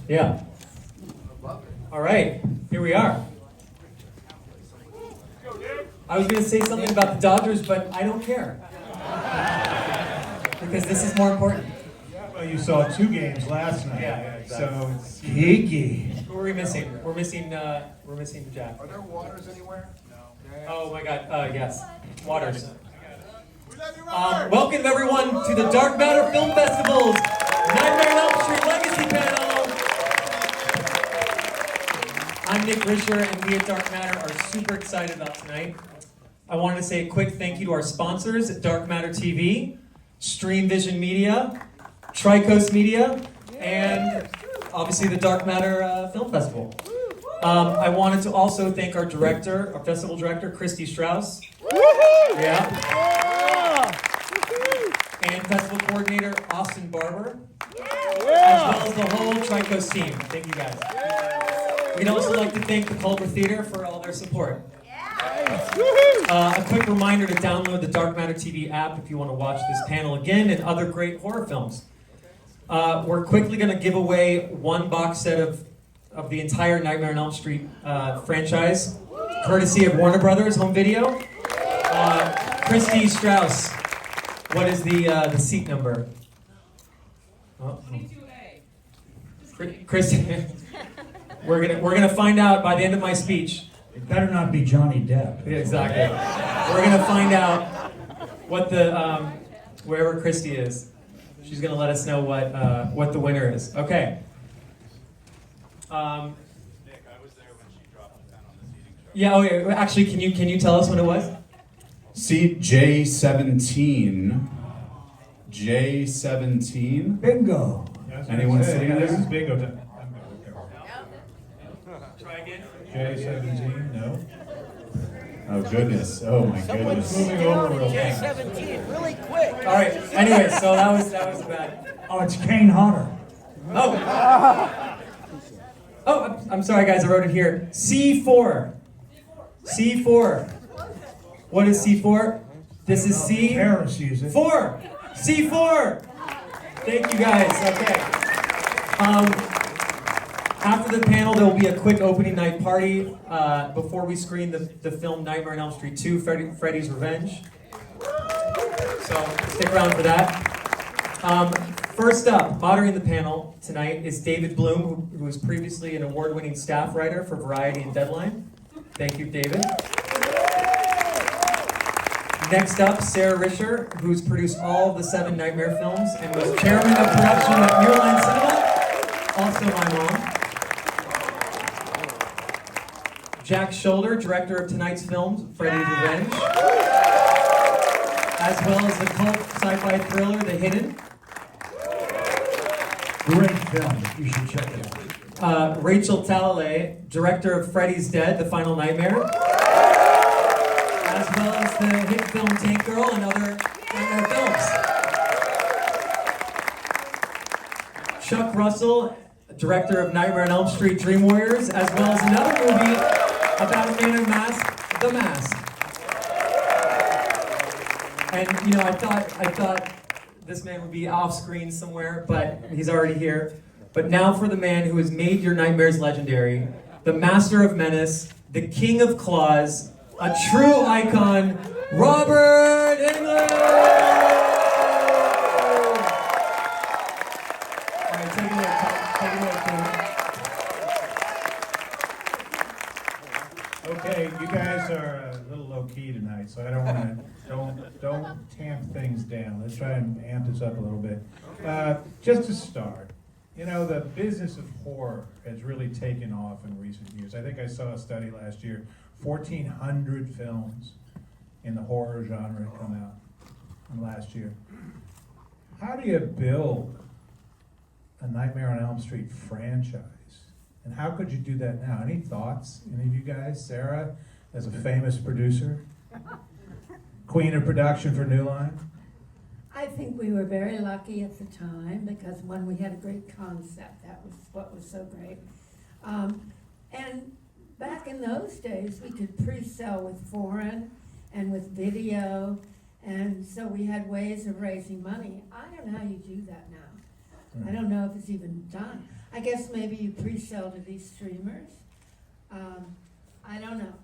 Yeah. All right, here we are. I was going to say something about the Dodgers, but I don't care. Because this is more important. Well, you saw 2 games last night, exactly. So it's geeky. Who are we missing? We're missing Jack. Are there waters anywhere? No. Oh my God, yes. Waters. Welcome everyone to the Dark Matter Film Festival's Nightmare on Elm Street Legacy Panel. I'm Nick Risher, and we at Dark Matter are super excited about tonight. I wanted to say a quick thank you to our sponsors at Dark Matter TV, Stream Vision Media, Tri-Coast Media, and obviously the Dark Matter Film Festival. I wanted to also thank our director, our festival director, Christy Strauss. Yeah. And festival coordinator, Austin Barber. As well as the whole Tri-Coast team. Thank you guys. We'd also like to thank the Culver Theater for all their support. A quick reminder to download the Dark Matter TV app if you want to watch this panel again and other great horror films. We're quickly going to give away 1 box set of the entire Nightmare on Elm Street franchise, courtesy of Warner Brothers Home Video. Christy Strauss, what is the seat number? 22A. Christy, we're gonna find out by the end of my speech. It better not be Johnny Depp. Yeah, exactly. We're gonna find out what the wherever Christy is. She's gonna let us know what the winner is. Okay. Nick, I was there when she dropped the pen on the seating chart. Yeah. Oh, yeah. Actually, can you tell us what it was? Seat J17. J17. Bingo. Anyone sitting there? This is bingo time. Try again. J17, no. Oh goodness. Oh my goodness. Moving over real fast. 17, really quick. All right. Anyway, so that was bad. Oh, it's Kane Hodder. Oh. Oh, I'm sorry, guys. I wrote it here. C4. C4. What is C4? This is C. Harris used it. 4. C4. Thank you, guys. Okay. After the panel, there will be a quick opening night party before we screen the film Nightmare on Elm Street 2, Freddy's Revenge. So stick around for that. First up, moderating the panel tonight is David Bloom, who was previously an award-winning staff writer for Variety and Deadline. Thank you, David. Next up, Sarah Risher, who's produced all of the 7 Nightmare films and was chairman of production at Muirline Cinema, also my mom. Jack Shoulder, director of tonight's films, Freddy's Revenge, as well as the cult sci-fi thriller, The Hidden. Great film. You should check it out. Rachel Talalay, director of Freddy's Dead, The Final Nightmare, as well as the hit film Tank Girl and other Nightmare films. Chuck Russell, director of Nightmare on Elm Street Dream Warriors, as well as another movie about a man in a mask, The Mask. And you know, I thought this man would be off screen somewhere, but he's already here. But now for the man who has made your nightmares legendary, the master of menace, the king of claws, a true icon, Robert Englund! All right, take it away, King. Okay, you guys are a little low key tonight, so I don't want to don't tamp things down. Let's try and amp this up a little bit. Just to start, you know, the business of horror has really taken off in recent years. I think I saw a study last year, 1,400 films in the horror genre come out in last year. How do you build a Nightmare on Elm Street franchise? And how could you do that now? Any thoughts? Any of you guys? Sarah, as a famous producer, queen of production for New Line? I I think we were very lucky at the time because when we had a great concept, that was what was so great. And back in those days, we could pre-sell with foreign and with video, and so we had ways of raising money. I don't know how you do that now. I don't know if it's even done. I guess maybe you pre-sell to these streamers. I don't know.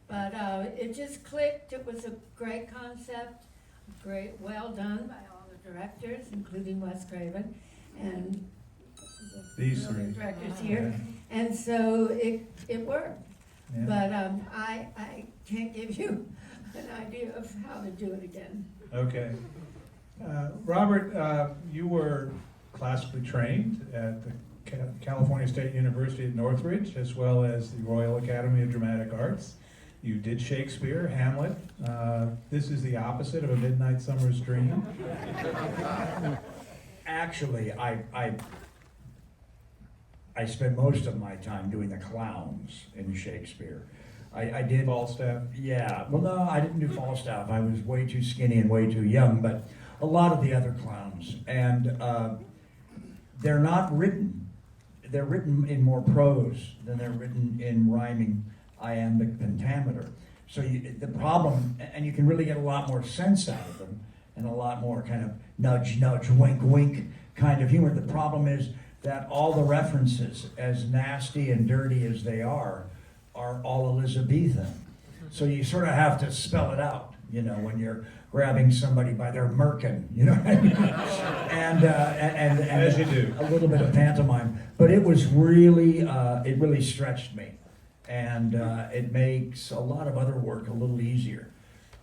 But it just clicked. It was a great concept, well done by all the directors, including Wes Craven, and These the three. directors here. And so it worked. Yeah. But I can't give you an idea of how to do it again. Okay. Robert, you were classically trained at the California State University at Northridge, as well as the Royal Academy of Dramatic Arts. You did Shakespeare, Hamlet. This is the opposite of A Midnight Summer's Dream. Actually, I spent most of my time doing the clowns in Shakespeare. I did. Falstaff. Yeah, well, no, I didn't do Falstaff. I was way too skinny and way too young, but a lot of the other clowns. And they're not written. They're written in more prose than they're written in rhyming iambic pentameter. So the problem, and you can really get a lot more sense out of them, and a lot more kind of nudge, nudge, wink, wink kind of humor. The problem is that all the references, as nasty and dirty as they are all Elizabethan. So you sort of have to spell it out, you know, when you're grabbing somebody by their merkin, you know what I mean? and As you do. A little bit of pantomime. But it was really, it really stretched me. And it makes a lot of other work a little easier.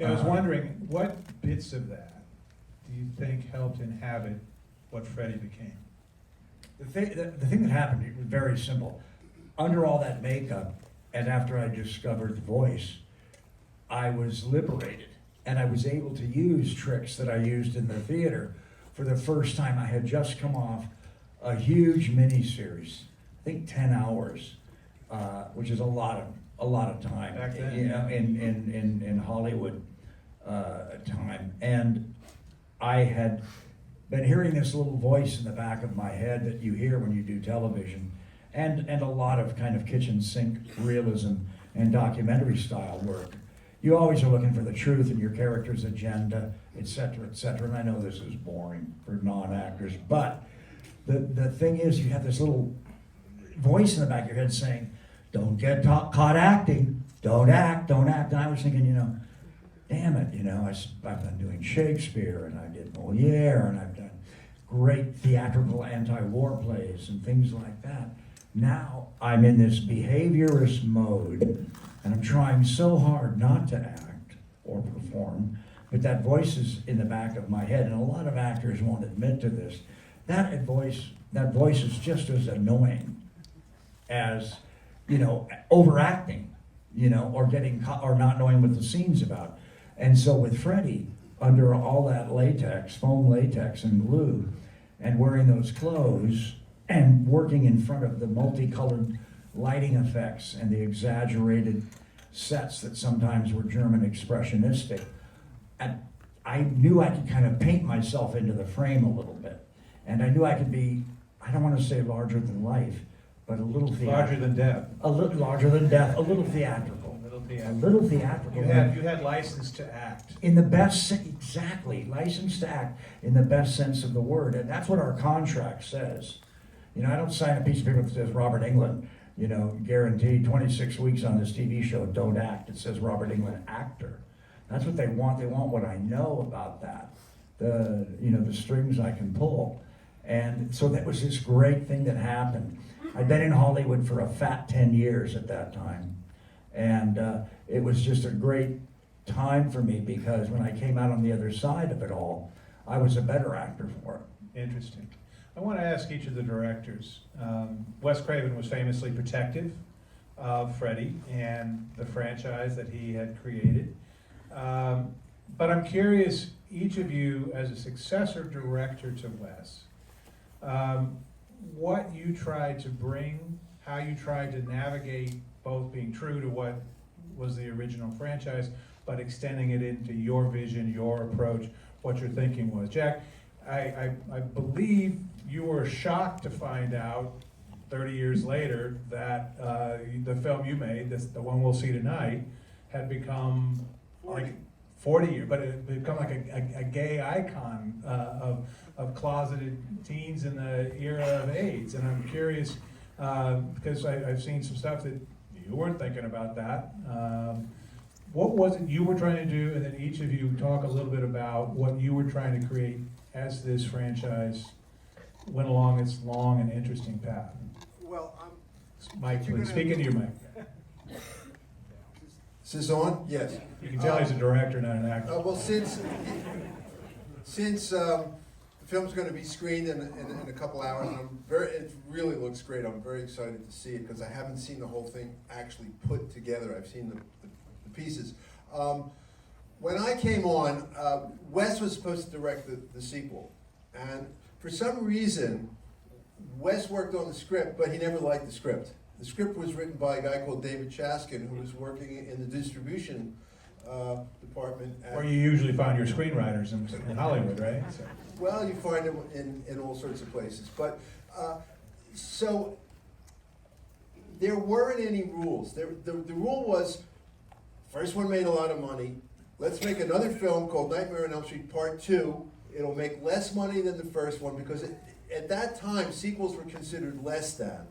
I was wondering, what bits of that do you think helped inhabit what Freddy became? The thing that happened, it was very simple. Under all that makeup, and after I discovered the voice, I was liberated. And I was able to use tricks that I used in the theater for the first time. I had just come off a huge miniseries, I think 10 hours, which is a lot of time. Back then, you know, in Hollywood time. And I had been hearing this little voice in the back of my head that you hear when you do television, and a lot of kind of kitchen sink realism and documentary style work. You always are looking for the truth in your character's agenda, et cetera, and I know this is boring for non-actors, but the thing is, you have this little voice in the back of your head saying, don't get caught acting, don't act, and I was thinking, you know, damn it, you know, I've been doing Shakespeare, and I did Moliere, and I've done great theatrical anti-war plays and things like that. Now I'm in this behaviorist mode, and I'm trying so hard not to act or perform, but that voice is in the back of my head, and a lot of actors won't admit to this. That voice is just as annoying as, you know, overacting, you know, or getting or not knowing what the scene's about. And so with Freddy, under all that latex, foam latex and glue, and wearing those clothes, and working in front of the multicolored lighting effects and the exaggerated sets that sometimes were German expressionistic, and I knew I could kind of paint myself into the frame a little bit. And I knew I could be, I don't want to say larger than life, but a little theatrical. Larger than death. A little larger than death, a little theatrical. A little theatrical. You had license to act. In the best, exactly, licensed to act in the best sense of the word. And that's what our contract says. You know, I don't sign a piece of paper that says Robert Englund, you know, guaranteed 26 weeks on this TV show, don't act. It says Robert Englund, actor. That's what they want. They want what I know about that. The strings I can pull. And so that was this great thing that happened. I'd been in Hollywood for a fat 10 years at that time. And it was just a great time for me because when I came out on the other side of it all, I was a better actor for it. Interesting. I want to ask each of the directors. Wes Craven was famously protective of Freddy and the franchise that he had created. But I'm curious, each of you as a successor director to Wes, what you tried to bring, how you tried to navigate both being true to what was the original franchise, but extending it into your vision, your approach, what your thinking was. Jack, I believe you were shocked to find out 30 years later that the film you made, the one we'll see tonight, had become like 40 years, but it had become like a gay icon of closeted teens in the era of AIDS. And I'm curious, because I've seen some stuff that you weren't thinking about that. What was it you were trying to do, and then each of you talk a little bit about what you were trying to create as this franchise went along its long and interesting path. Well, Mike, please, speak into your mic. is this on? Yes. You can tell he's a director, not an actor. Well, since the film's going to be screened in a couple hours, it really looks great. I'm very excited to see it because I haven't seen the whole thing actually put together. I've seen the pieces. When I came on, Wes was supposed to direct the sequel, and for some reason, Wes worked on the script, but he never liked the script. The script was written by a guy called David Chaskin, who was working in the distribution department. Where you usually find your screenwriters in Hollywood, right? So. Well, you find them in all sorts of places. But so there weren't any rules. The rule was, first one made a lot of money. Let's make another film called Nightmare on Elm Street Part 2. It'll make less money than the first one because at that time, sequels were considered less than.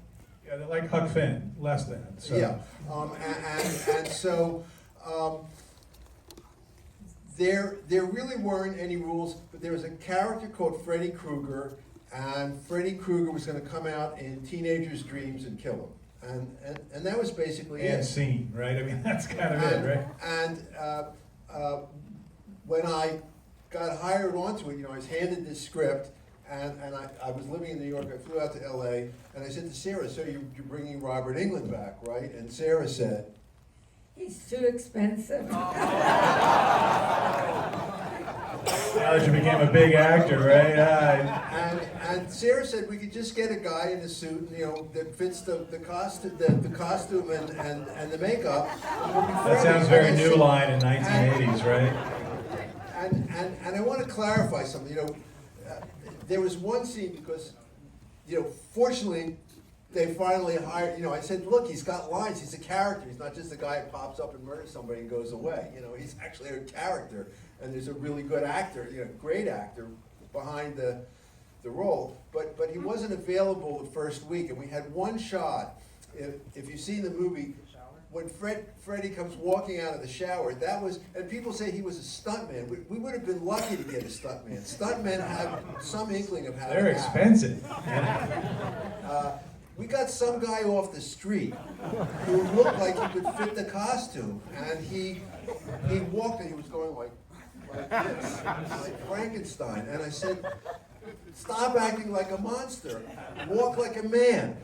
Yeah, they're like Huck Finn, less than. So. Yeah, and so there really weren't any rules, but there was a character called Freddy Krueger, and Freddy Krueger was going to come out in teenagers' dreams and kill them, and that was basically and it. scene, right? I mean, that's kind of it, right? And when I got hired onto it, I was handed this script. And I was living in New York. I flew out to LA, and I said to Sarah, "So you're bringing Robert Englund back, right?" And Sarah said, He's too expensive. Now that you became a big actor, right? and Sarah said we could just get a guy in a suit, that fits the costume and the makeup. That sounds very New Line in 1980s, right? And I want to clarify something. There was one scene because, fortunately, they finally hired, I said, look, he's got lines, he's a character, he's not just a guy who pops up and murders somebody and goes away, he's actually a character, and there's a really good actor, great actor behind the role, but he wasn't available the first week, and we had one shot, if you've seen the movie, when Freddy comes walking out of the shower, and people say he was a stuntman. We would have been lucky to get a stuntman. Stuntmen have some inkling of how They're expensive. We got some guy off the street who looked like he could fit the costume, and he walked and he was going like this, like Frankenstein. And I said, "Stop acting like a monster. Walk like a man."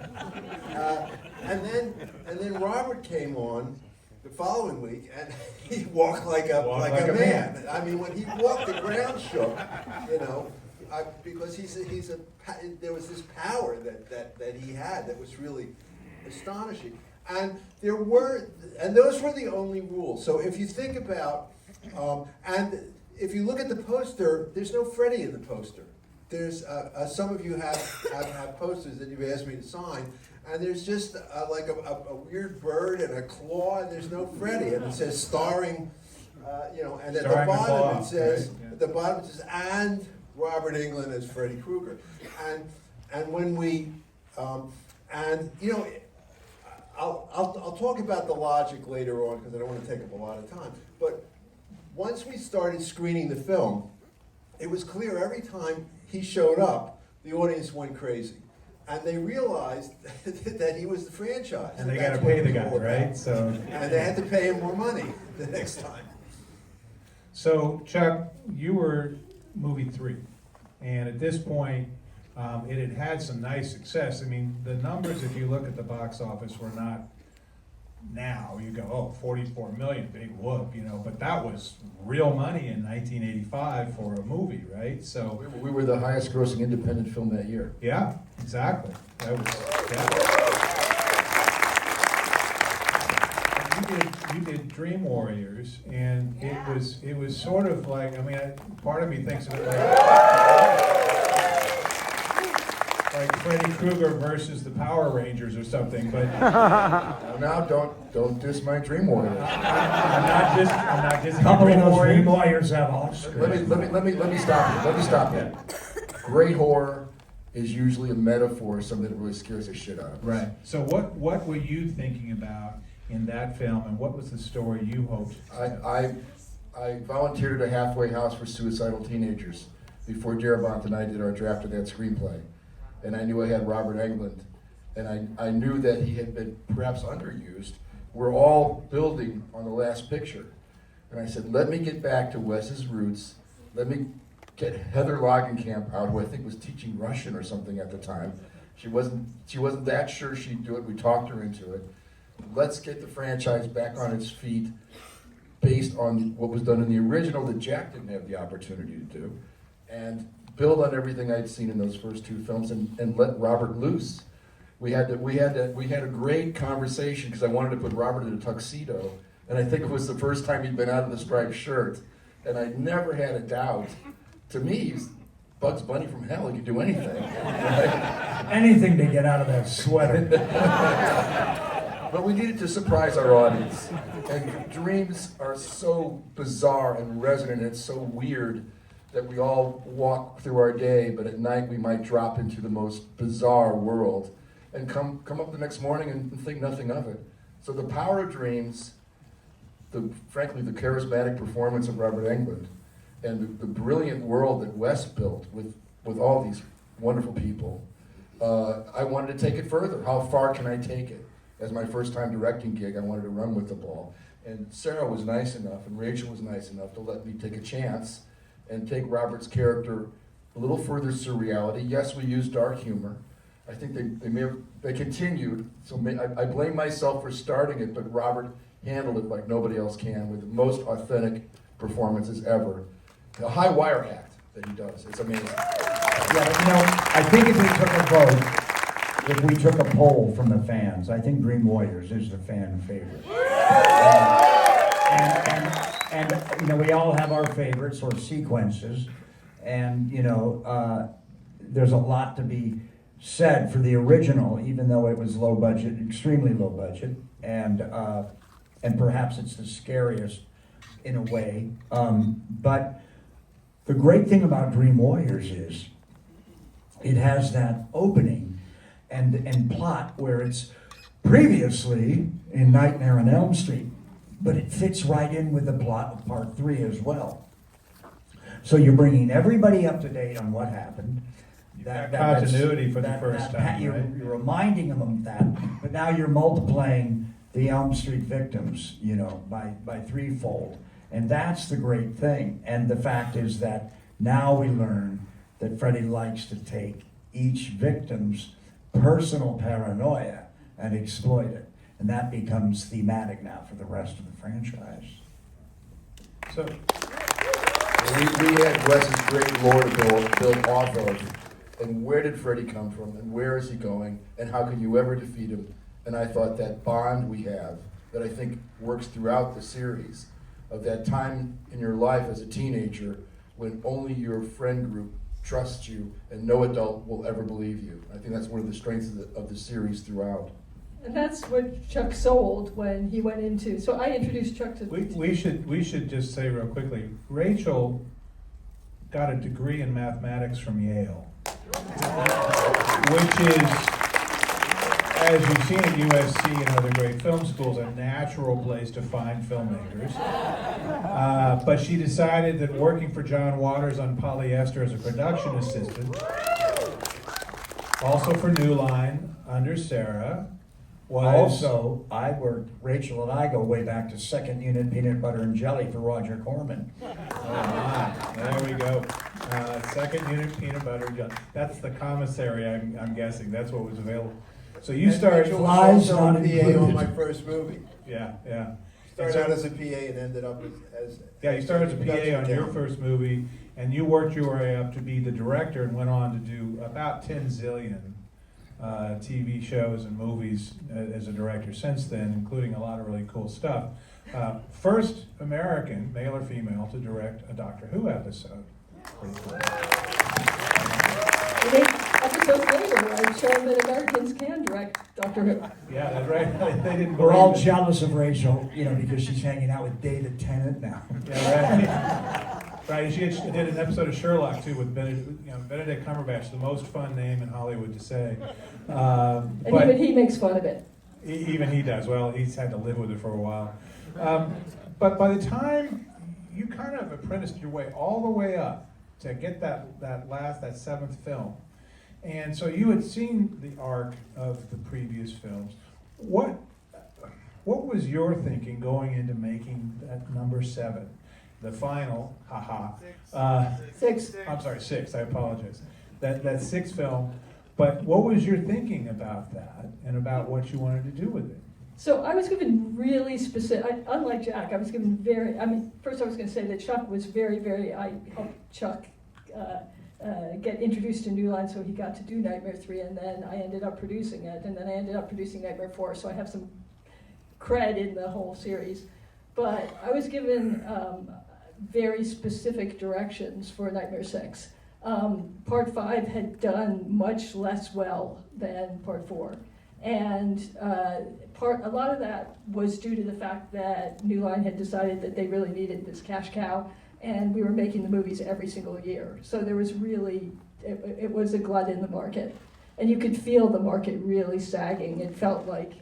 And then Robert came on the following week, and he walked like a man. I mean, when he walked, the ground shook. Because there was this power that he had that was really astonishing. And those were the only rules. So if you think about, and if you look at the poster, there's no Freddy in the poster. There's some of you have posters that you've asked me to sign, and there's just like a weird bird and a claw, and there's no Freddy, and it says starring, and at the bottom it says, right? Yeah. at the bottom it says, and Robert Englund as Freddy Krueger, and when we, I'll talk about the logic later on because I don't want to take up a lot of time, but once we started screening the film, it was clear every time he showed up, the audience went crazy. And they realized that he was the franchise. And they got to pay the guy, right? So. And they had to pay him more money the next time. So, Chuck, you were movie 3. And at this point, it had some nice success. I mean, the numbers, if you look at the box office, were not now. You go, oh, 44 million, big whoop, but that was real money in 1985 for a movie, right? So we were the highest grossing independent film that year. yeah, exactly. That was, yeah. you did Dream Warriors, and it was sort of like, I mean, part of me thinks of it like Freddy Krueger versus the Power Rangers or something, but Now don't diss my Dream Warrior. I'm not just Couple of Dream those Dream Warriors. Warriors have Oscars. Let me stop you. Let me stop you. Great horror is usually a metaphor, something that really scares the shit out of us. Right. So what were you thinking about in that film, and what was the story you hoped? I volunteered at a halfway house for suicidal teenagers before Darabont and I did our draft of that screenplay. And I knew I had Robert Englund, and I knew that he had been perhaps underused. We're all building on the last picture. And I said, let me get back to Wes's roots. Let me get Heather Langenkamp out, who I think was teaching Russian or something at the time. She wasn't that sure she'd do it. We talked her into it. Let's get the franchise back on its feet based on what was done in the original that Jack didn't have the opportunity to do, and build on everything I'd seen in those first two films, and let Robert loose. We had a great conversation because I wanted to put Robert in a tuxedo, and I think it was the first time he'd been out of the striped shirt, and I never had a doubt. To me, he's Bugs Bunny from hell. He could do anything. Anything to get out of that sweater. But we needed to surprise our audience. And dreams are so bizarre and resonant, and it's so weird that we all walk through our day, but at night we might drop into the most bizarre world and come up the next morning and think nothing of it. So the power of dreams, frankly, the charismatic performance of Robert Englund, and the brilliant world that Wes built with all these wonderful people, I wanted to take it further. How far can I take it? As my first time directing gig, I wanted to run with the ball. And Sarah was nice enough, and Rachel was nice enough to let me take a chance and take Robert's character a little further surreality. Yes, we used dark humor. I think they continued, so I blame myself for starting it, but Robert handled it like nobody else can, with the most authentic performances ever. A high wire act that he does. It's amazing. Yeah, I think if we took a poll from the fans, I think Dream Warriors is the fan favorite. And we all have our favorites or sequences, and there's a lot to be said for the original, even though it was low budget, extremely low budget, and perhaps it's the scariest in a way. But the great thing about Dream Warriors is it has that opening and plot where it's previously in Nightmare on Elm Street, but it fits right in with the plot of part 3 as well. So you're bringing everybody up to date on what happened. Continuity for the first time, you're, right? You're reminding them of that, but now you're multiplying the Elm Street victims, by threefold. And that's the great thing. And the fact is that now we learn that Freddy likes to take each victim's personal paranoia and exploit it. And that becomes thematic now for the rest of the franchise. So We had Wes's great lore to build off of. And where did Freddy come from? And where is he going? And how can you ever defeat him? And I thought that bond we have, that I think works throughout the series, of that time in your life as a teenager when only your friend group trusts you and no adult will ever believe you. I think that's one of the strengths of the series throughout. And that's what Chuck sold when he went into. So I introduced Chuck to. we should just say real quickly, Rachel got a degree in mathematics from Yale, which is, as you've seen at USC and other great film schools, a natural place to find filmmakers. But she decided that working for John Waters on Polyester as a production assistant, also for New Line under Sarah, was Rachel and I go way back to second unit peanut butter and jelly for Roger Corman. there we go. Second unit peanut butter jelly. That's the commissary, I'm guessing. That's what was available. So you started. Rachel Flies was also not a PA included. on my first movie. Yeah. Started out as a PA and ended up as You started as a PA production on your talent. first movie, and you worked your way up to be the director and went on to do about 10 zillion TV shows and movies as a director since then, including a lot of really cool stuff. First American, male or female, to direct a Doctor Who episode. Pretty cool. And 8 episodes later, I've shown that Americans can direct Doctor Who. Yeah, that's right. They didn't We're all believe it. jealous of Rachel, because she's hanging out with David Tennant now. Yeah, right. Right, she did an episode of Sherlock too with Benedict Cumberbatch, the most fun name in Hollywood to say. And But even he makes fun of it. even he does. Well, he's had to live with it for a while. But by the time you kind of apprenticed your way all the way up to get that 7th film, and so you had seen the arc of the previous films. What was your thinking going into making that number 7? The final, haha. 6. I'm sorry, 6, I apologize. That 6th film, but what was your thinking about that and about what you wanted to do with it? So I was given really specific, unlike Jack, I was given first I was going to say that Chuck was I helped Chuck get introduced to New Line, so he got to do Nightmare 3, and then I ended up producing it, and then I ended up producing Nightmare 4, so I have some cred in the whole series. But I was given very specific directions for Nightmare 6. Part 5 had done much less well than Part 4. And a lot of that was due to the fact that New Line had decided that they really needed this cash cow, and we were making the movies every single year. So there was really, it was a glut in the market. And you could feel the market really sagging. It felt like,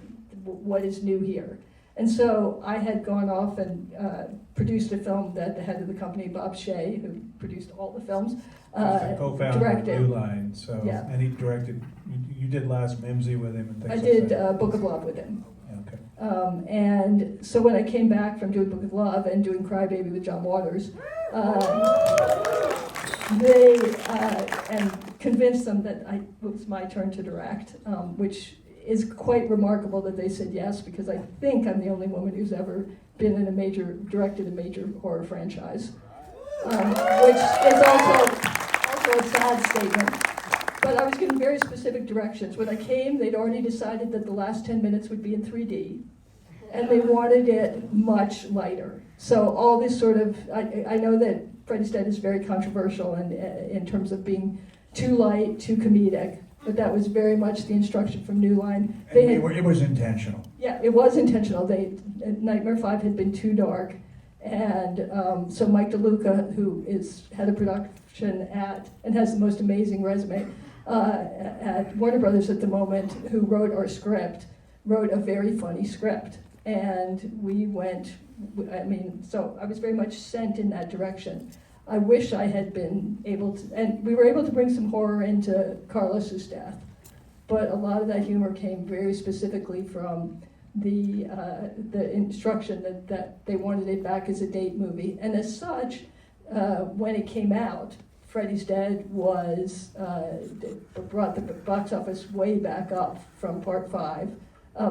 what is new here? And so I had gone off and produced a film that the head of the company, Bob Shea, who produced all the films, He's the co-founder directed. of New Line, so, Yeah. and he directed, you did Last Mimsy with him and things I like did that. Book of Love with him. Yeah, okay. And so when I came back from doing Book of Love and doing Crybaby with John Waters, they and convinced them that it was my turn to direct, which is quite remarkable that they said yes, because I think I'm the only woman who's ever been in directed a major horror franchise, which is also a sad statement. But I was given very specific directions. When I came, they'd already decided that the last 10 minutes would be in 3D, and they wanted it much lighter. So all this sort of, I know that Freddy's Dead is very controversial in terms of being too light, too comedic, but that was very much the instruction from New Line. It was intentional. Yeah, it was intentional. Nightmare 5 had been too dark, and so Mike DeLuca, who is head of production and has the most amazing resume at Warner Brothers at the moment, who wrote our script, wrote a very funny script, and we went. So I was very much sent in that direction. I wish I had been able to, and we were able to bring some horror into Carlos's death, but a lot of that humor came very specifically from the instruction that they wanted it back as a date movie. And as such, when it came out, Freddy's Dead brought the box office way back up from Part 5.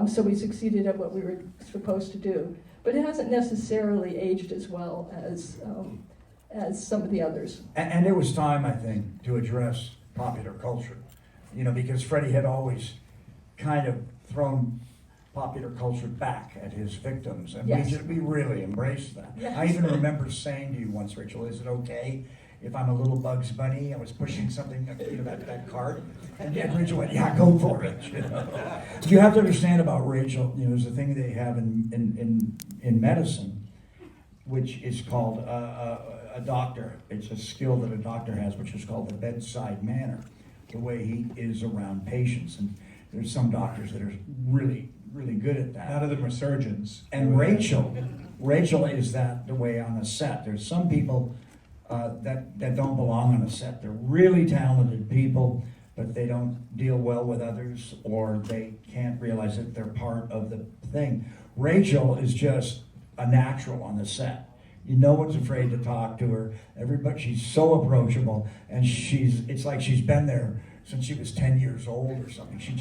So we succeeded at what we were supposed to do. But it hasn't necessarily aged as well as some of the others. And it was time, I think, to address popular culture. Because Freddy had always kind of thrown popular culture back at his victims. And Yes. we really embraced that. Yes. I even remember saying to you once, Rachel, is it okay if I'm a little Bugs Bunny? I was pushing something, that cart. And Rachel went, yeah, go for it. You have to understand about Rachel, there's a thing they have in medicine, which is called a doctor. It's a skill that a doctor has, which is called the bedside manner, the way he is around patients. And there's some doctors that are really, really good at that. None of them are surgeons. And Rachel is that the way on a set. There's some people that don't belong on a set. They're really talented people, but they don't deal well with others, or they can't realize that they're part of the thing. Rachel is just a natural on the set. No one's afraid to talk to her. She's so approachable, and it's like she's been there since she was 10 years old or something. She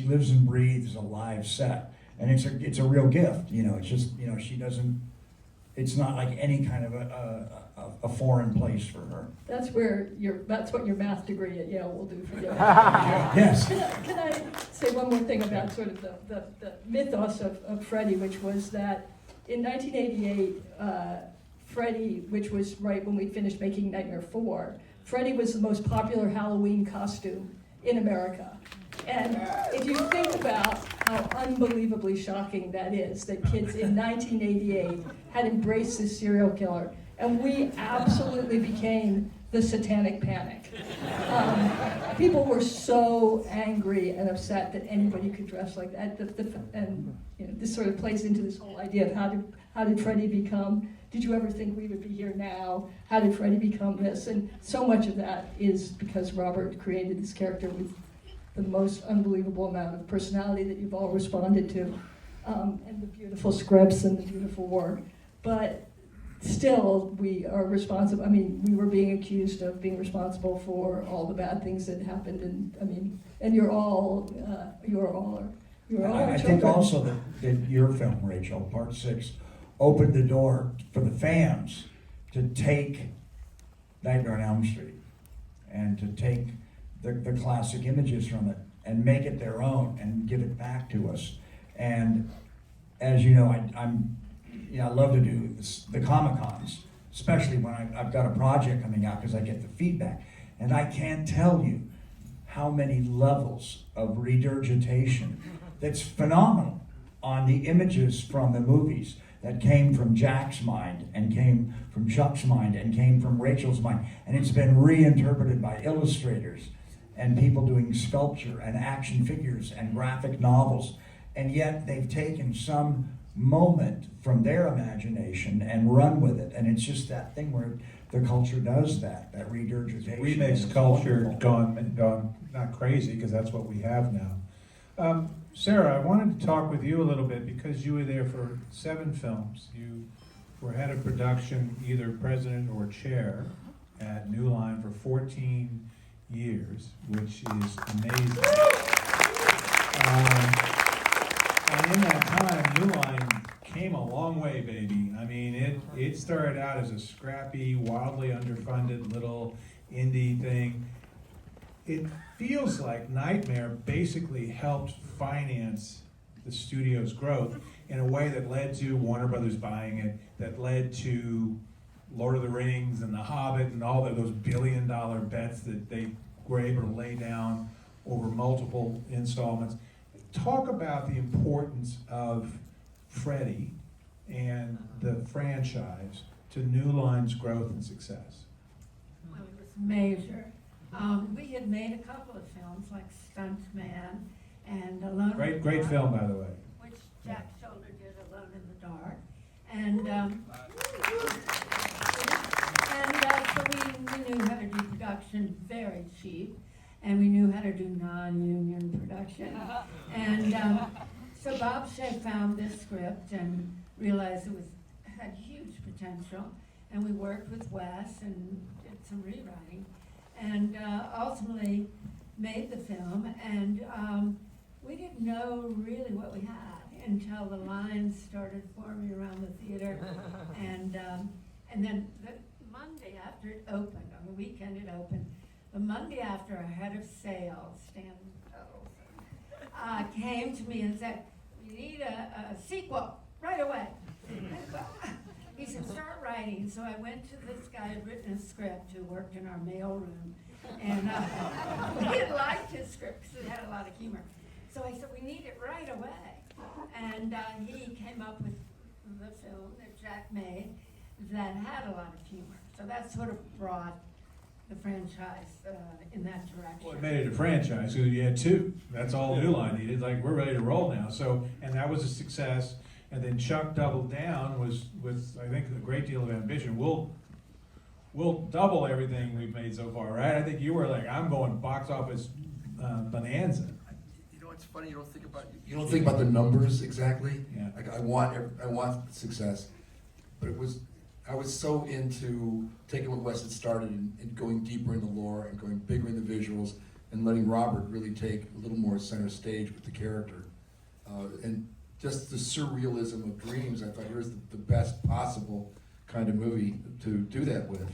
lives and breathes a live set, and it's a real gift. It's just, she doesn't. It's not like any kind of a a foreign place for her. That's what your math degree at Yale will do for you. Yes. Can I say one more thing about sort of the mythos of Freddy, which was that in 1988, Freddy, which was right when we finished making Nightmare 4, Freddy was the most popular Halloween costume in America. And if you think about how unbelievably shocking that is, that kids in 1988 had embraced this serial killer, and we absolutely became the satanic panic. People were so angry and upset that anybody could dress like that. And you know, this sort of plays into this whole idea of how did Freddy become? Did you ever think we would be here now? How did Freddy become this? And so much of that is because Robert created this character with the most unbelievable amount of personality that you've all responded to, and the beautiful scripts and the beautiful work. But still, we are responsible. I mean, we were being accused of being responsible for all the bad things that happened, and you're all I think also that your film, Rachel, Part 6, opened the door for the fans to take Nightmare on Elm Street and to take the classic images from it and make it their own and give it back to us. And as you know, I love to do the Comic-Cons, especially when I've got a project coming out because I get the feedback. And I can't tell you how many levels of regurgitation that's phenomenal on the images from the movies that came from Jack's mind and came from Chuck's mind and came from Rachel's mind. And it's been reinterpreted by illustrators and people doing sculpture and action figures and graphic novels. And yet they've taken some moment from their imagination and run with it. And it's just that thing where the culture does that regurgitation. Remix culture gone not crazy, because that's what we have now. Sarah, I wanted to talk with you a little bit because you were there for 7 films. You were head of production, either president or chair, at New Line for 14 years, which is amazing. And in that time, New Line came a long way, baby. I mean, it started out as a scrappy, wildly underfunded little indie thing. It feels like Nightmare basically helped finance the studio's growth in a way that led to Warner Brothers buying it, that led to Lord of the Rings and The Hobbit and all those billion-dollar bets that they were able to lay down over multiple installments. Talk about the importance of Freddy and the franchise to New Line's growth and success. Well, it was major. We had made a couple of films like Stuntman and Alone in the Dark. Great film, by the way. Which Jack Shoulder did, Alone in the Dark. And so we knew how to do production very cheap, and we knew how to do non-union production. And so Bob Shea found this script and realized it had huge potential, and we worked with Wes and did some rewriting, and ultimately made the film. And we didn't know really what we had until the lines started forming around the theater, and then the Monday after it opened, on the weekend it opened, the Monday after, our head of sales, Stan Tuttleson, came to me and said, "We need a sequel right away." He said, "Start writing." So I went to this guy who'd written a script who worked in our mail room, and we had liked his script because it had a lot of humor. So I said, "We need it right away." And he came up with the film that Jack made that had a lot of humor. So that sort of brought the franchise in that direction. Well, it made it a franchise because you had 2. That's all New Line needed. Like, we're ready to roll now. So, and that was a success. And then Chuck doubled down with I think, a great deal of ambition. We'll double everything we've made so far, right? I think you were like, I'm going box office bonanza. You know, it's funny. You don't think about the numbers exactly. Yeah. Like, I want success, but I was so into taking what Wes had started and going deeper in the lore and going bigger in the visuals and letting Robert really take a little more center stage with the character. And just the surrealism of dreams, I thought, here's the best possible kind of movie to do that with.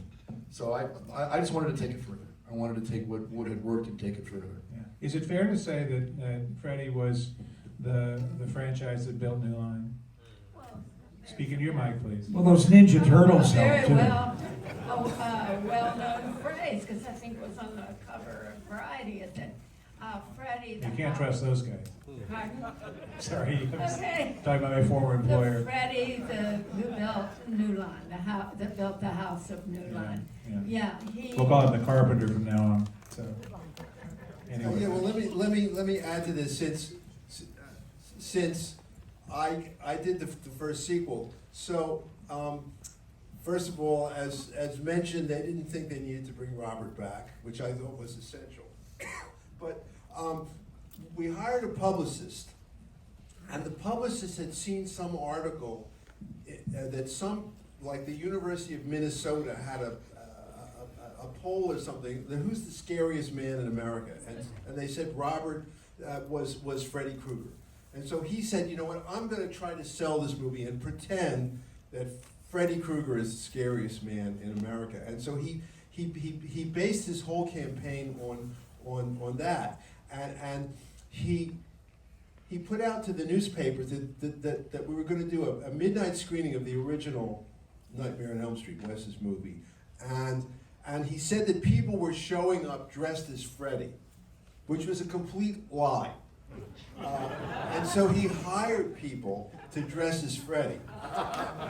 So I just wanted to take it further. I wanted to take what had worked and take it further. Yeah. Is it fair to say that Freddy was the franchise that built New Line? Speak into your mic, please. Well, those Ninja Turtles Very helped too. well-known phrase, because I think it was on the cover of Variety. It said, Freddy the You can't trust those guys. Pardon? Sorry, I was Okay. talking about my former The employer. Freddy who built New Line, that built the house of New Line. Yeah. Yeah, he. We'll call him the carpenter from now on. So, anyway. Yeah, well, let me add to this, since I did the first sequel. So, first of all, as mentioned, they didn't think they needed to bring Robert back, which I thought was essential. But we hired a publicist, and the publicist had seen some article that like the University of Minnesota had a poll or something, who's the scariest man in America? And they said Robert was Freddy Krueger. And so he said, you know what, I'm going to try to sell this movie and pretend that Freddy Krueger is the scariest man in America. And so he based his whole campaign on that. And he put out to the newspapers that we were going to do a midnight screening of the original Nightmare on Elm Street, Wes's movie. And he said that people were showing up dressed as Freddy, which was a complete lie. And so he hired people to dress as Freddy.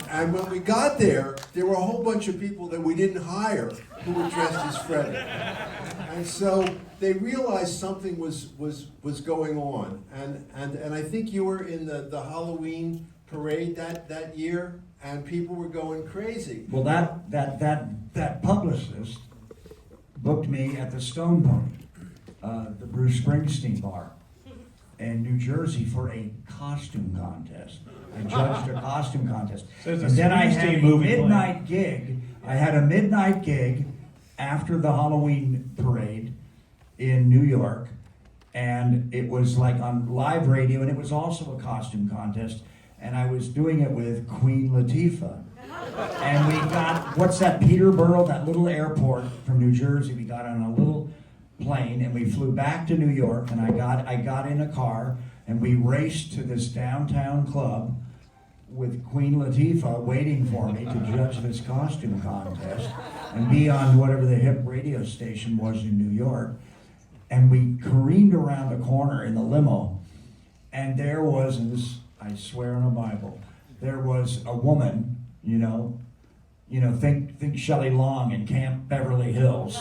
And when we got there were a whole bunch of people that we didn't hire who were dressed as Freddy. And so they realized something was going on. And I think you were in the Halloween parade that year, and people were going crazy. Well, that publicist booked me at the Stone Pony, the Bruce Springsteen bar in New Jersey for a costume contest. I judged a costume contest. So it's a and then I had Springsteen a movie midnight gig. I had a midnight gig after the Halloween parade in New York, and it was like on live radio, and it was also a costume contest, and I was doing it with Queen Latifah. And we got, what's that, Peterborough, that little airport from New Jersey, we got on a little plane and we flew back to New York, and I got in a car and we raced to this downtown club with Queen Latifah waiting for me to judge this costume contest and be on whatever the hip radio station was in New York. And we careened around the corner in the limo, and there was, and this, I swear on a Bible, there was a woman, think Shelley Long in Camp Beverly Hills,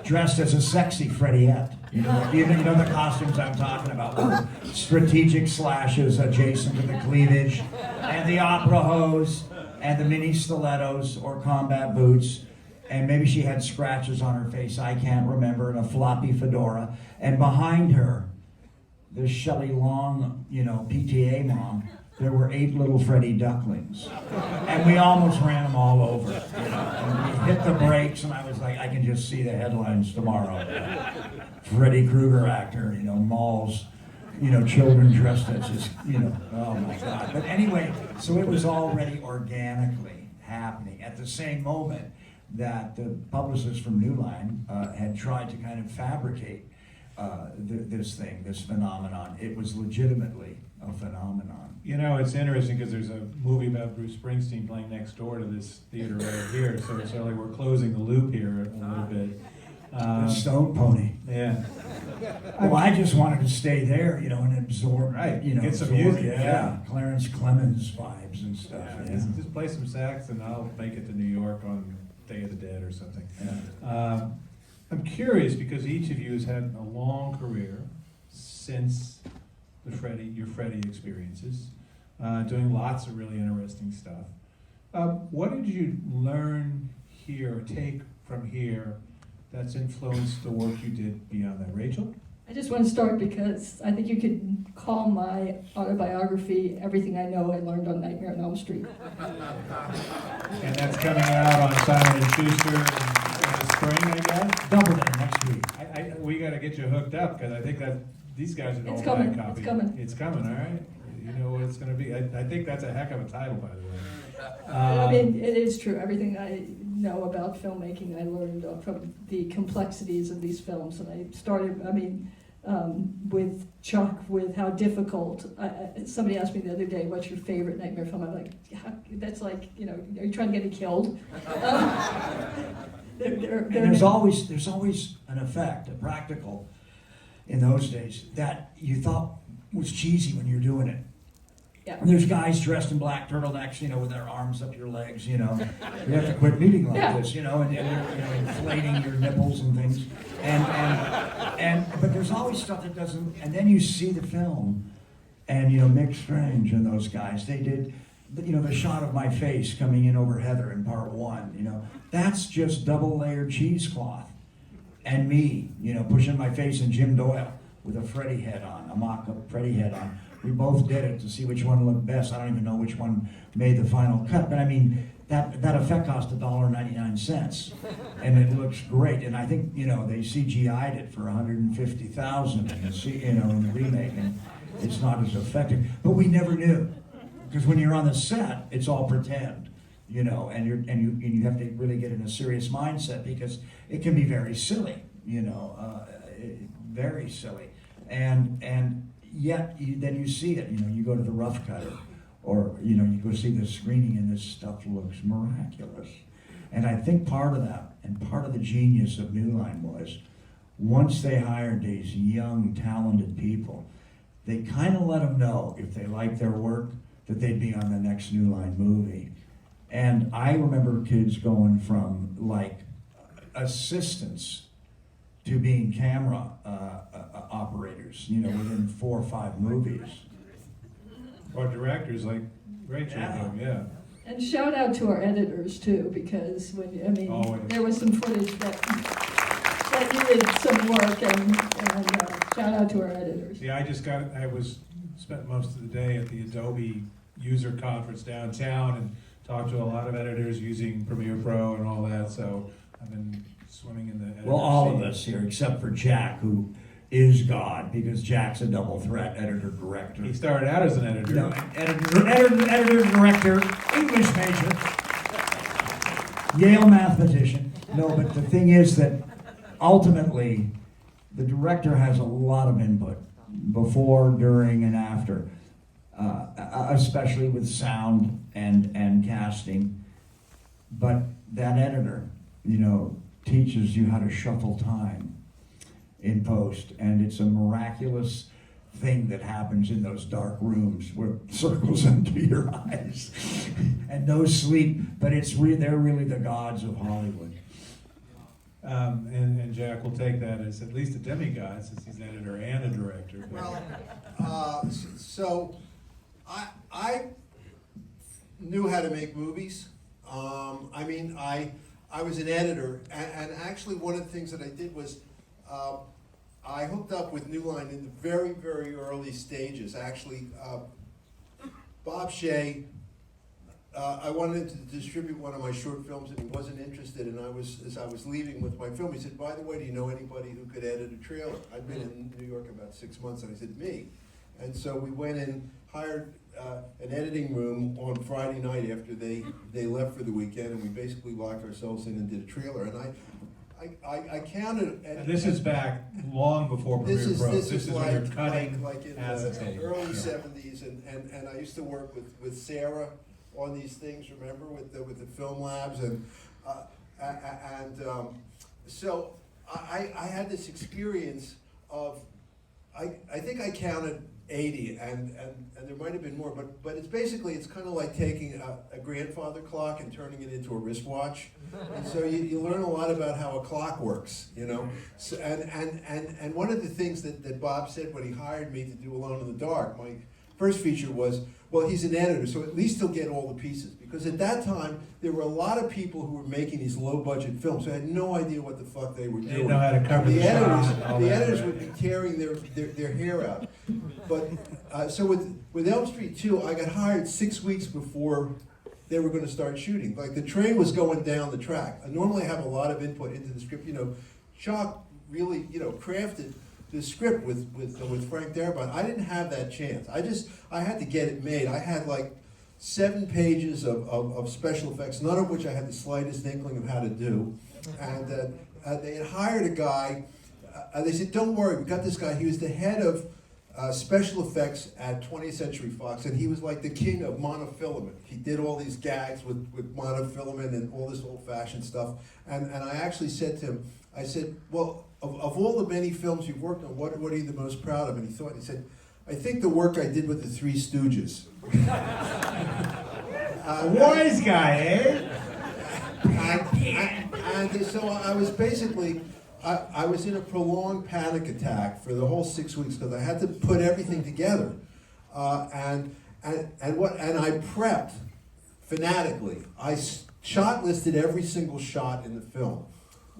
dressed as a sexy Freddyette. You know the costumes I'm talking about, with strategic slashes adjacent to the cleavage, and the opera hose, and the mini stilettos or combat boots, and maybe she had scratches on her face, I can't remember, and a floppy fedora, and behind her, this Shelley Long, PTA mom, there were 8 little Freddy ducklings. And we almost ran them all over. And we hit the brakes, and I was like, I can just see the headlines tomorrow. Freddy Krueger actor, malls, children dressed as his, oh my God. But anyway, so it was already organically happening at the same moment that the publicist from New Line had tried to kind of fabricate this phenomenon. It was legitimately a phenomenon. It's interesting because there's a movie about Bruce Springsteen playing next door to this theater right here, so it's like we're closing the loop here a little bit. The Stone Pony. Yeah. Well, I just wanted to stay there, and absorb, Get some absorb, music, yeah, Clarence Clemens vibes and stuff. Yeah, just play some sax and I'll make it to New York on Day of the Dead or something. Yeah. I'm curious because each of you has had a long career since your Freddy experiences, doing lots of really interesting stuff. What did you learn here or take from here that's influenced the work you did beyond that? Rachel? I just want to start because I think you could call my autobiography Everything I Know I Learned on Nightmare on Elm Street. And that's coming out on Simon & Schuster in the spring, I guess? Doubleday next week. We got to get you hooked up because I think that these guys are It's all buy a coming, copy. it's coming. It's coming, all right? You know what it's going to be. I think that's a heck of a title, by the way. I mean, it is true. Everything I know about filmmaking, I learned from the complexities of these films. And I started, with Chuck, with how difficult. Somebody asked me the other day, "What's your favorite nightmare film?" I'm like, "That's like, are you trying to get me killed?" And there's always an effect, a practical, in those days that you thought was cheesy when you're doing it. Yeah. And there's guys dressed in black turtlenecks, with their arms up your legs, You have to quit meeting like this, and you're inflating your nipples and things. But there's always stuff that doesn't, and then you see the film, and Mick Strange and those guys, they did, the shot of my face coming in over Heather in part 1, that's just double layered cheesecloth. And me, pushing my face in Jim Doyle with a Freddy head on, a mock-up Freddy head on. We both did it to see which one looked best. I don't even know which one made the final cut, but I mean, that effect cost $1.99, and it looks great. And I think, they CGI'd it for $150,000 in the remake, and it's not as effective. But we never knew, because when you're on the set, it's all pretend. And you have to really get in a serious mindset, because it can be very silly, very silly, and yet then you see it. You go to the rough cutter, or you go see the screening, and this stuff looks miraculous. And I think part of that, and part of the genius of New Line was, once they hired these young, talented people, they kind of let them know if they liked their work that they'd be on the next New Line movie. And I remember kids going from like assistants to being camera operators, within 4 or 5 movies. Or directors like Rachel, yeah. And shout out to our editors too, because Always. there was some footage that needed some work, and shout out to our editors. Yeah, spent most of the day at the Adobe user conference downtown and talked to a lot of editors using Premiere Pro and all that, so I've been swimming in the editor Well, all sea. of us here, except for Jack, who is God, because Jack's a double threat, editor-director. He started out as an editor. No, editor-director, English major, Yale mathematician. No, but the thing is that ultimately, the director has a lot of input before, during, and after, especially with sound and casting. But that editor, teaches you how to shuffle time in post, and it's a miraculous thing that happens in those dark rooms where circles under your eyes and no sleep. But they're really the gods of Hollywood. And Jack will take that as at least a demigod, since he's an editor and a director. Well, so I knew how to make movies. I was an editor, and actually one of the things that I did was I hooked up with New Line in the very, very early stages. Actually, Bob Shea, I wanted to distribute one of my short films, and he wasn't interested. And as I was leaving with my film, he said, "By the way, do you know anybody who could edit a trailer?" I'd been in New York about 6 months, and I said, "Me." And so we went and hired an editing room on Friday night after they left for the weekend, and we basically locked ourselves in and did a trailer. And I counted. And this is back long before Premiere Pro. This is when you're cutting like in acetate. the early '70s, and I used to work with Sarah on these things. Remember, with the film labs, so I had this experience of I think I counted 80, and there might have been more, but it's kind of like taking a grandfather clock and turning it into a wristwatch, and so you learn a lot about how a clock works, So, and one of the things that Bob said when he hired me to do Alone in the Dark, my first feature was, well, he's an editor, so at least he'll get all the pieces. Because at that time, there were a lot of people who were making these low-budget films who had no idea what the fuck they were doing. They didn't know how to cover the the editors. shot and all The that, editors right. would be tearing their hair out. But so with Elm Street 2, I got hired 6 weeks before they were going to start shooting. Like the train was going down the track. I normally have a lot of input into the script. Chuck really crafted the script with Frank Darabont. I didn't have that chance. I had to get it made. I had like 7 pages of special effects, none of which I had the slightest inkling of how to do. And they had hired a guy. They said, "Don't worry, we got this guy." He was the head of special effects at 20th Century Fox, and he was like the king of monofilament. He did all these gags with monofilament and all this old-fashioned stuff. And I actually said to him, I said, "Well, of all the many films you've worked on, what are you the most proud of?" And he thought, and he said, "I think the work I did with the Three Stooges." Wise guy, eh? And so I was basically, I was in a prolonged panic attack for the whole 6 weeks because I had to put everything together, and I prepped fanatically. I shot listed every single shot in the film,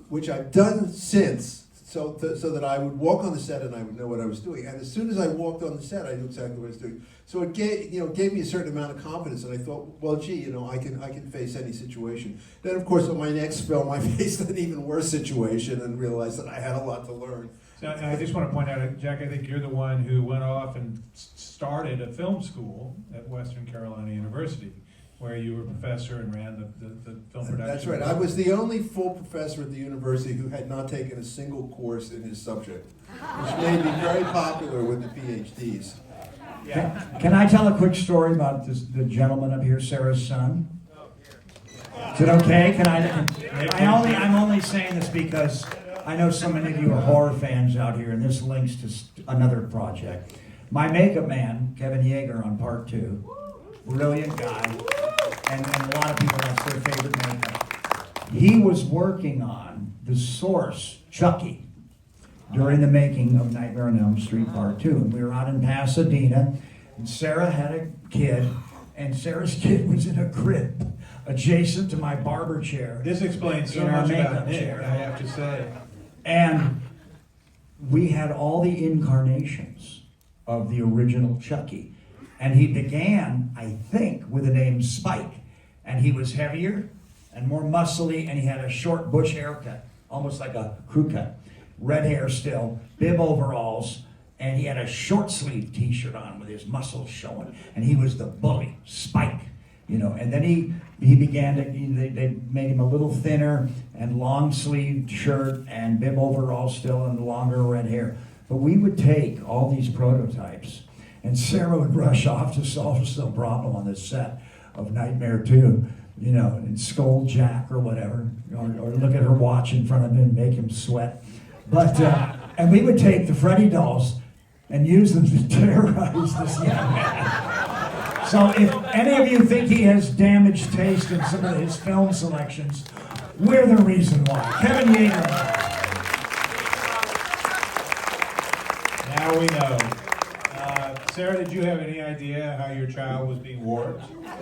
which I've done since, so that I would walk on the set and I would know what I was doing. And as soon as I walked on the set, I knew exactly what I was doing. So it gave me a certain amount of confidence, and I thought, well, gee, I can face any situation. Then, of course, on my next film, I faced an even worse situation and realized that I had a lot to learn. So I just want to point out, Jack, I think you're the one who went off and started a film school at Western Carolina University, where you were a professor and ran the film production. That's right. I was the only full professor at the university who had not taken a single course in his subject, which made me very popular with the PhDs. Yeah. Can I tell a quick story about the gentleman up here, Sarah's son? Is it okay? Can I'm only saying this because I know so many of you are horror fans out here, and this links to another project. My makeup man, Kevin Yeager, on part 2, brilliant guy, and a lot of people, that's their favorite makeup. He was working on the source, Chucky, during the making of Nightmare on Elm Street Part 2. And we were out in Pasadena, and Sarah had a kid, and Sarah's kid was in a crib adjacent to my barber chair. This explains so in our much about makeup Nick, chair. I have to say. And we had all the incarnations of the original Chucky. And he began, I think, with the name Spike. And he was heavier and more muscly, and he had a short bush haircut, almost like a crew cut. Red hair still, bib overalls, and he had a short sleeve t-shirt on with his muscles showing. And he was the bully, Spike, And then he began to, they made him a little thinner and long sleeved shirt and bib overalls still and longer red hair. But we would take all these prototypes, and Sarah would rush off to solve some problem on the set of Nightmare 2, and scold Jack or whatever, or look at her watch in front of him and make him sweat. But, and we would take the Freddy dolls and use them to terrorize this young man. So if any of you think he has damaged taste in some of his film selections, we're the reason why. Kevin Yeager. Now we know. Sarah, did you have any idea how your child was being warped? I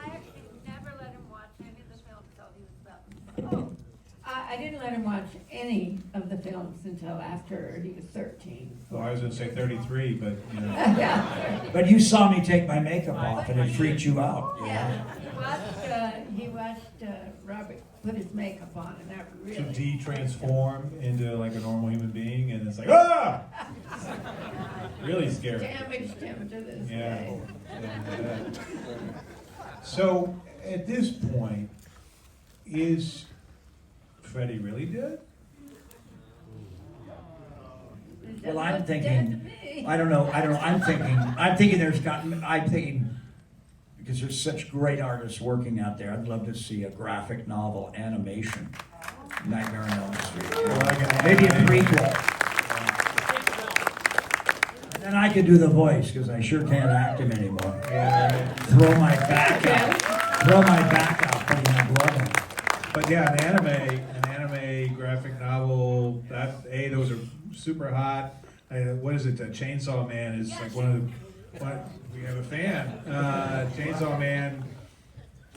actually never let him watch any of the films until he was about. I didn't let him watch any of the films until after he was 13. Well, I was going to say 33, but Yeah. But you saw me take my makeup off and it freaked you out. Yeah. He watched Robert put his makeup on, and that to really. de-transform into like a normal human being, and it's like, ah! Really scary. Damaged him to this Yeah. day. Yeah. So, at this point, is Freddy really dead? Well, I'm Looks dead thinking, to me. I don't know, I'm thinking, because there's such great artists working out there, I'd love to see a graphic novel animation, Nightmare on Elm Street. Maybe a prequel. And then I could do the voice, because I sure can't act him anymore. Yeah. Throw my back out, putting my blood on. But yeah, an anime graphic novel, those are super hot. What is it? Chainsaw Man is like we have a fan. Chainsaw Man,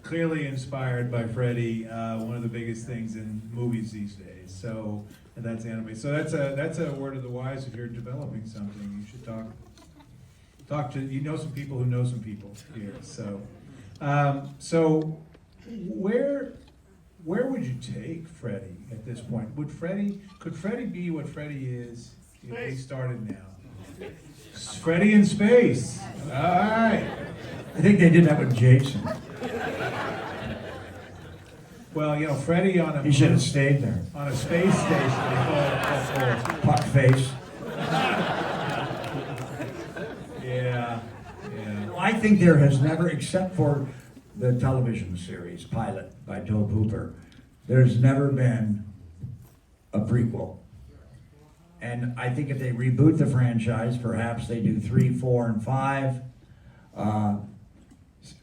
clearly inspired by Freddy, one of the biggest things in movies these days. So and that's anime. So that's a word of the wise. If you're developing something, you should talk to some people who know some people here. So where would you take Freddy at this point? Could Freddy be what Freddy is if he started now? Freddy in space. All right. I think they did that with Jason. Well, you know, Freddy on He should have stayed there. a space station. Puck face. Yeah. I think there has never, except for the television series pilot by Tobe Hooper, there's never been a prequel. And I think if they reboot the franchise, perhaps they do 3, 4, and 5.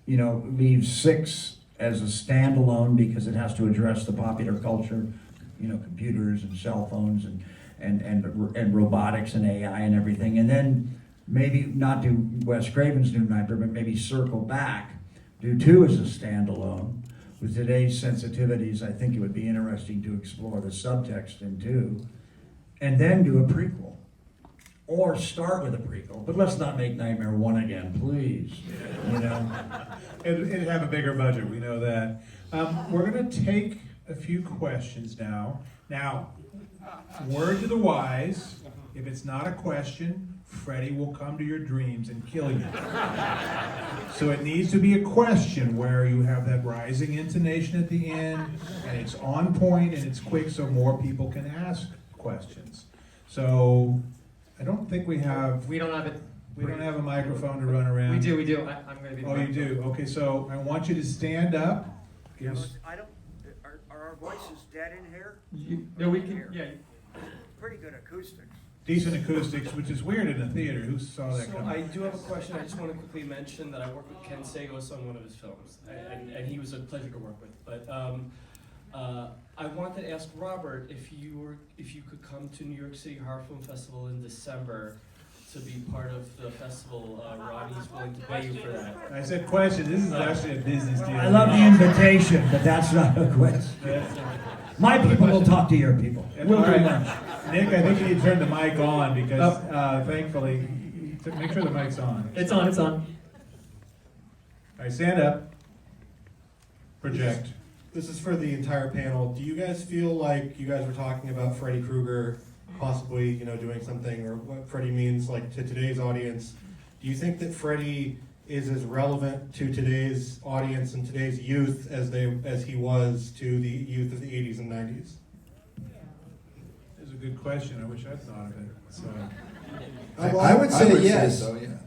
You know, leave 6 as a standalone because it has to address the popular culture, you know, computers and cell phones and robotics and AI and everything. And then maybe not do Wes Craven's New Nightmare, but maybe circle back, do 2 as a standalone. With today's sensitivities, I think it would be interesting to explore the subtext in 2, and then do a prequel. Or start with a prequel, but let's not make Nightmare 1 again, please. You know? It'd have a bigger budget, we know that. We're gonna take a few questions now. Now, word to the wise, if it's not a question, Freddy will come to your dreams and kill you. So it needs to be a question where you have that rising intonation at the end, and it's on point and it's quick so more people can ask questions. So I don't think we have We don't have it. a microphone to run around. We do. I'm going to be the Oh, you do? Okay, so I want you to stand up. Give us, I don't, are our voices dead in here? No, we can. Yeah. Pretty good acoustics. decent acoustics, which is weird in a theater. Who saw that So coming? I do have a question. I just want to quickly mention that I worked with Ken Sagos on one of his films, and he was a pleasure to work with. But I wanted to ask Robert if you could come to New York City Horror Film Festival in December to be part of the festival. Ronnie's willing to pay you for that. I said question. This is actually a business deal. I love the invitation, but that's not a question. My people will talk to your people. We'll do lunch. Nick, I think you need to turn the mic on because thankfully, make sure the mic's on. It's on. All right, stand up. Project. This is for the entire panel. Do you guys feel like you guys were talking about Freddy Krueger possibly, doing something, or what Freddy means like to today's audience? Do you think that Freddy is as relevant to today's audience and today's youth as he was to the youth of the 80s and 90s? That's a good question. I wish I'd thought of it. So. I would say yes. so, yeah.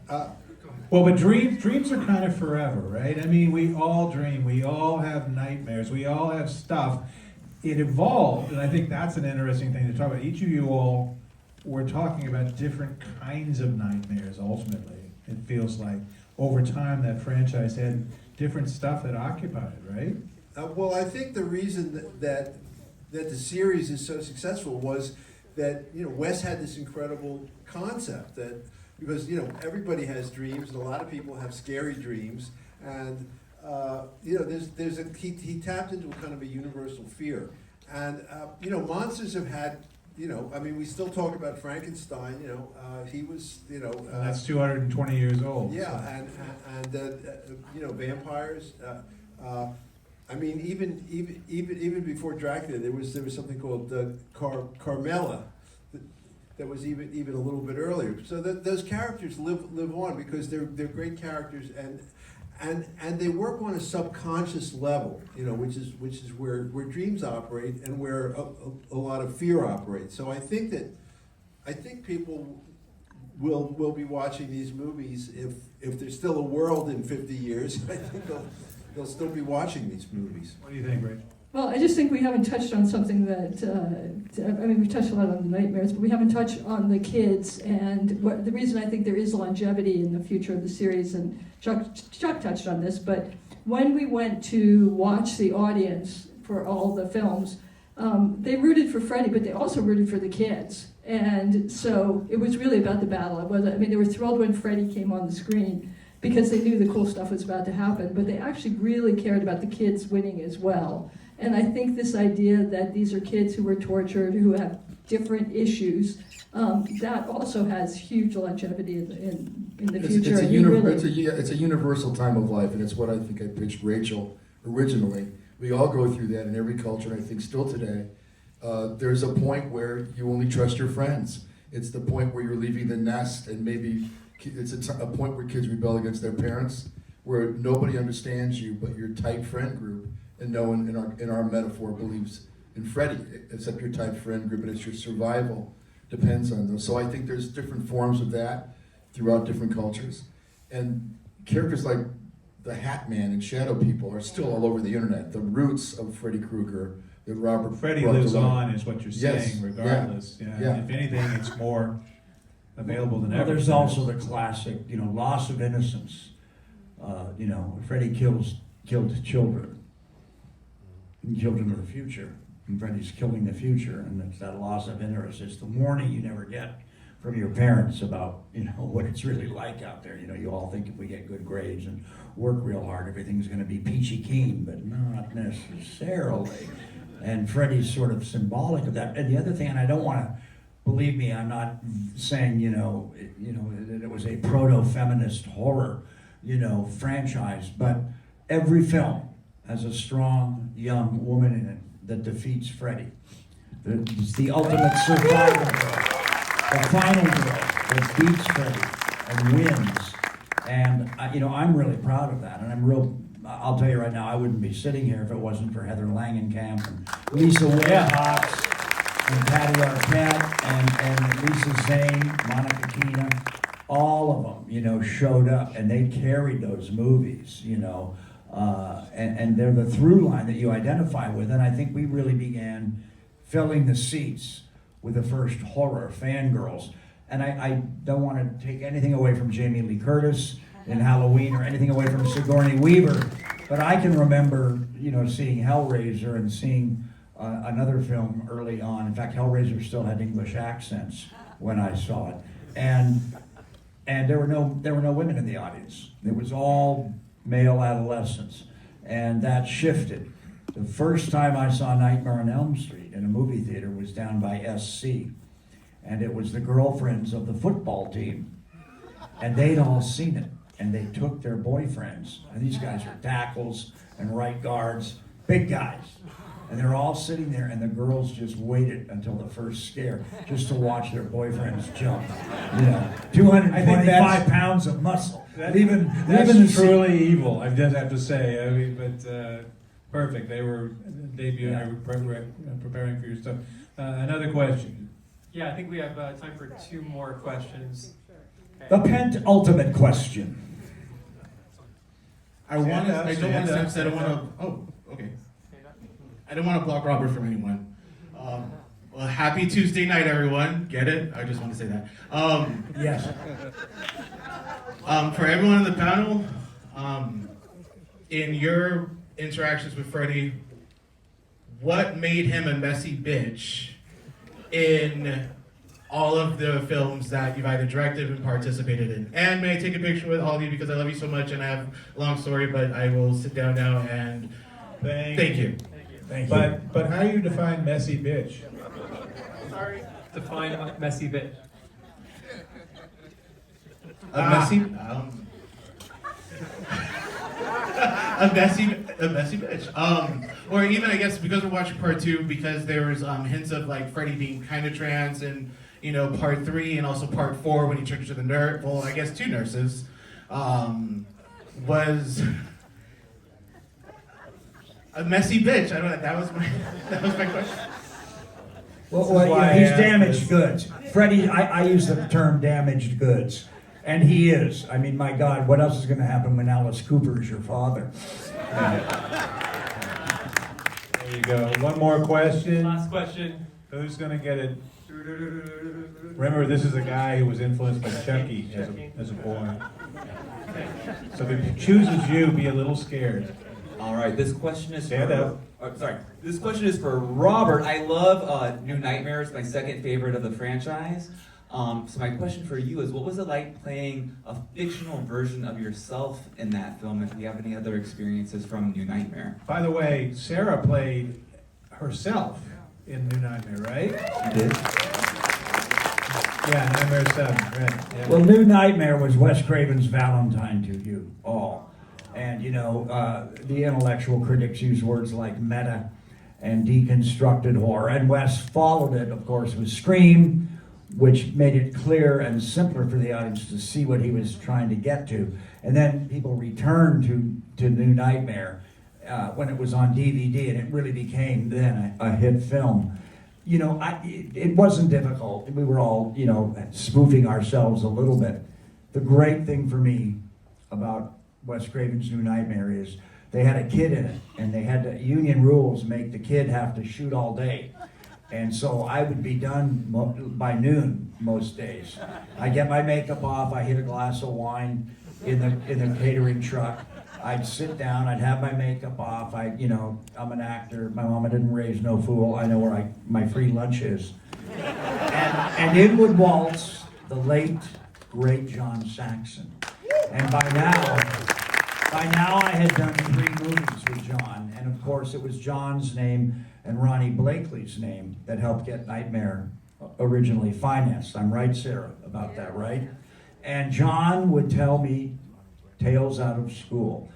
Well, but dreams are kind of forever, right? I mean, we all dream. We all have nightmares. We all have stuff. It evolved, and I think that's an interesting thing to talk about. Each of you all were talking about different kinds of nightmares, ultimately. It feels like over time that franchise had different stuff that occupied it, right? Well, I think the reason that the series is so successful was that, Wes had this incredible concept that, because, everybody has dreams, and a lot of people have scary dreams, and, he tapped into a kind of a universal fear. And, monsters have had, we still talk about Frankenstein, he was, That's 220 years old. yeah, so. and vampires. Even before Dracula, there was something called Carmella that was even a little bit earlier. So those characters live on because they're great characters, and they work on a subconscious level, which is where dreams operate and where a lot of fear operates. So I think people will be watching these movies if there's still a world in 50 years. I think they'll still be watching these movies. What do you think, Rich? Well, I just think we haven't touched on something that, we've touched a lot on the nightmares, but we haven't touched on the kids, and the reason I think there is longevity in the future of the series, and Chuck touched on this, but when we went to watch the audience for all the films, they rooted for Freddy, but they also rooted for the kids. And so it was really about the battle. They were thrilled when Freddy came on the screen because they knew the cool stuff was about to happen, but they actually really cared about the kids winning as well. And I think this idea that these are kids who were tortured, who have different issues, that also has huge longevity in the future. It's a universal time of life, and it's what I think I pitched Rachel originally. We all go through that in every culture, and I think still today. There's a point where you only trust your friends. It's the point where you're leaving the nest, and maybe it's a point where kids rebel against their parents, where nobody understands you but your tight friend group, and no one in our metaphor believes in Freddy, except your tight friend group, and it's your survival depends on those. So I think there's different forms of that throughout different cultures. And characters like the Hat Man and Shadow People are still all over the internet. The roots of Freddy Krueger that Robert Freddy brought to lives life. on, is what you're Yes, saying, regardless. yeah. If anything, it's more available than Well, ever. there's also the classic, loss of innocence. Freddy killed children. Children of the future. And Freddy's killing the future, and it's that loss of innocence. It's the warning you never get from your parents about, what it's really like out there. You all think if we get good grades and work real hard, everything's going to be peachy keen, but not necessarily. And Freddy's sort of symbolic of that. And the other thing, and I don't want to, believe me, I'm not saying, that it was a proto-feminist horror, franchise, but every film has a strong young woman in it that defeats Freddy. It's the ultimate survival girl, the final girl that beats Freddy and wins. And I'm really proud of that, and I'll tell you right now, I wouldn't be sitting here if it wasn't for Heather Langenkamp and Lisa Wilcox and Patty Arquette and Lisa Zane, Monica Keena. All of them, showed up, and they carried those movies, and they're the through line that you identify with. And I think we really began filling the seats with the first horror fangirls. And I don't want to take anything away from Jamie Lee Curtis in Halloween or anything away from Sigourney Weaver, but I can remember, seeing Hellraiser and seeing another film early on. In fact, Hellraiser still had English accents when I saw it, and there were no women in the audience. It was all male adolescents, and that shifted. The first time I saw Nightmare on Elm Street in a movie theater was down by SC, and it was the girlfriends of the football team, and they'd all seen it, and they took their boyfriends, and these guys are tackles and right guards, big guys, and they're all sitting there, and the girls just waited until the first scare just to watch their boyfriends jump. 225 pounds of muscle. That's the truly evil, I just have to say. But perfect. They were debuting, preparing for your stuff. Another question. Yeah, I think we have time for 2 more questions. The penultimate question. I don't want to block Robert from anyone. Well, happy Tuesday night, everyone. Get it? I just want to say that. Yes. For everyone on the panel, in your interactions with Freddy, what made him a messy bitch in all of the films that you've either directed and participated in? And may I take a picture with all of you because I love you so much and I have a long story, but I will sit down now and thank you. But how do you define messy bitch? Sorry. Define messy bitch. A messy bitch. Or even, I guess, because we're watching part 2, because there was hints of like Freddy being kind of trans, and part 3 and also part 4 when he took her to the nurse. Well, I guess 2 nurses. Was a messy bitch. That was my question. Well, he's damaged goods. Freddy, I use the term damaged goods. And he is. I mean, my God, what else is going to happen when Alice Cooper is your father? There you go. One more question. Last question. Who's going to get it? Remember, this is a guy who was influenced by Chucky as a boy. So if he chooses you, be a little scared. All right, this question is Stand up. This question is for Robert. I love New Nightmare. It's my second favorite of the franchise. So my question for you is, what was it like playing a fictional version of yourself in that film? If you have any other experiences from New Nightmare. By the way, Sarah played herself in New Nightmare, right? She did. Yeah, Nightmare 7, right. Yeah. Well, New Nightmare was Wes Craven's Valentine to you all. And, the intellectual critics use words like meta and deconstructed horror. And Wes followed it, of course, with Scream, which made it clear and simpler for the audience to see what he was trying to get to. And then people returned to New Nightmare when it was on DVD, and it really became then a hit film. You know, it wasn't difficult. We were all, you know, spoofing ourselves a little bit. The great thing for me about Wes Craven's New Nightmare is they had a kid in it, and they had to, union rules make the kid have to shoot all day. And so I would be done by noon most days. I get my makeup off, I hit a glass of wine in the catering truck. I'd sit down, I'd have my makeup off. I'm an actor. My mama didn't raise no fool. I know where my free lunch is. And in would waltz the late, great John Saxon. And by now I had done 3 movies with John. And of course it was John's name and Ronnie Blakely's name that helped get Nightmare originally financed. I'm right, Sarah, about that, right? And John would tell me tales out of school.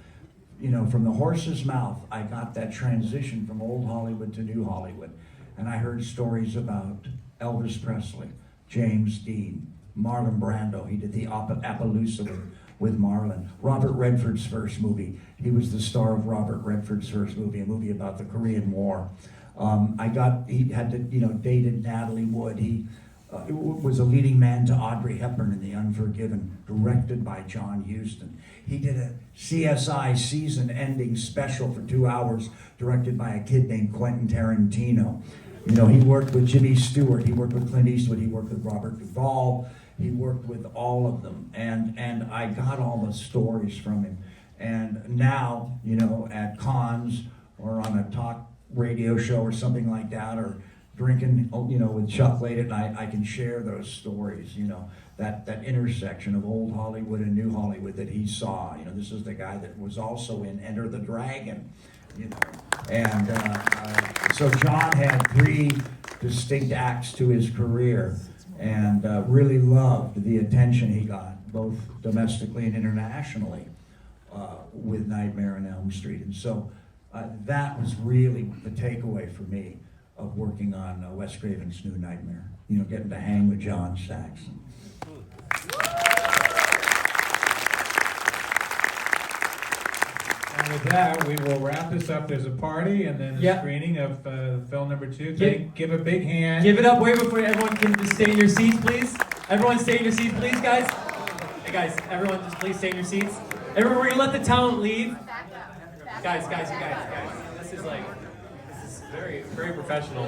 You know, from the horse's mouth, I got that transition from old Hollywood to new Hollywood. And I heard stories about Elvis Presley, James Dean, Marlon Brando. He did the Appaloosa with Marlon. Robert Redford's first movie. He was the star of Robert Redford's first movie, a movie about the Korean War. He had to, dated Natalie Wood. He was a leading man to Audrey Hepburn in The Unforgiven, directed by John Huston. He did a CSI season-ending special for 2 hours, directed by a kid named Quentin Tarantino. You know, he worked with Jimmy Stewart, he worked with Clint Eastwood, he worked with Robert Duvall, he worked with all of them, and I got all the stories from him. And now, at cons or on a talk radio show or something like that, or drinking, with Chuck late at night, I can share those stories, that intersection of old Hollywood and new Hollywood that he saw. This is the guy that was also in Enter the Dragon, And so John had 3 distinct acts to his career, and really loved the attention he got, both domestically and internationally, with Nightmare on Elm Street. And so that was really the takeaway for me of working on Wes Craven's New Nightmare. Getting to hang with John Saxon. And with that, we will wrap this up. There's a party and then a screening of film number 2. Give a big hand. Give it up way before everyone can just stay in your seats, please. Everyone stay in your seats, please, guys. Hey, guys, everyone just please stay in your seats. Everyone, we're gonna let the talent leave. Guys. This is very, very professional.